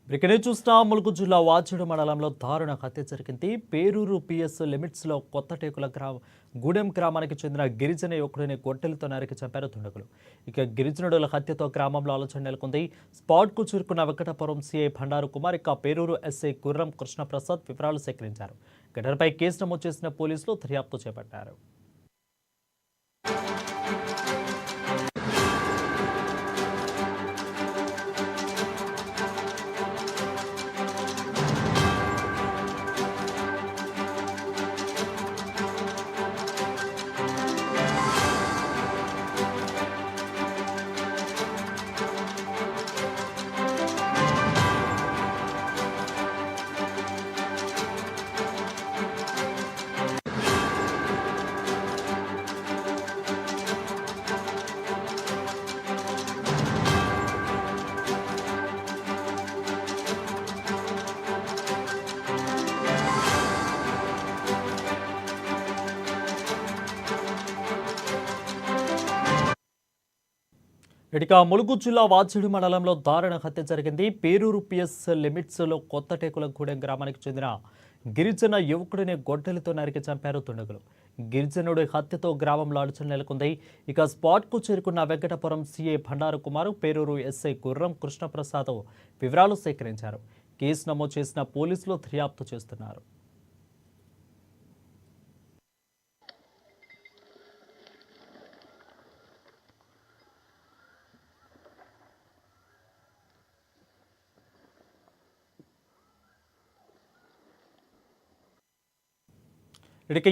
ఇక్కడే చూసిన ములుగు జిల్లా వాచేడు మండలంలో దారుణ హత్య జరిగింది. పేరూరు పిఎస్ లిమిట్స్ లో కొత్తటేకుల గూడెం గ్రామానికి చెందిన గిరిజన యువకుడిని గొడ్డలితో నరికి చంపారు దుండగులు. ఇక గిరిజనుడుల హత్యతో గ్రామంలో ఆలోచన నెలకొంది. స్పాట్ కు చేరుకున్న వెంకటపురం సిఐ భండారు కుమార్ ఇక పేరూరు ఎస్ఐ గుర్రం కృష్ణప్రసాద్ వివరాలు సేకరించారు. ఘటనపై కేసు నమోదు చేసిన పోలీసులు దర్యాప్తు చేపట్టారు. ఇక ములుగు జిల్లా వాచేడు మండలంలో దారుణ హత్య జరిగింది. పేరూరు పిఎస్ లిమిట్స్ లో కొత్తటేకుల గూడెం గ్రామానికి చెందిన గిరిజన యువకుడిని గొడ్డలితో నరికి చంపారు దుండగులు. గిరిజనుడి హత్యతో గ్రామంలో అలచన నెలకొంది. ఇక స్పాట్ కు చేరుకున్న వెంకటపురం సిఐ భండారు కుమార్, పేరూరు ఎస్ఐ గుర్రం కృష్ణప్రసాద్ వివరాలు సేకరించారు. కేసు నమోదు చేసిన పోలీసులు దర్యాప్తు చేస్తున్నారు. ఇక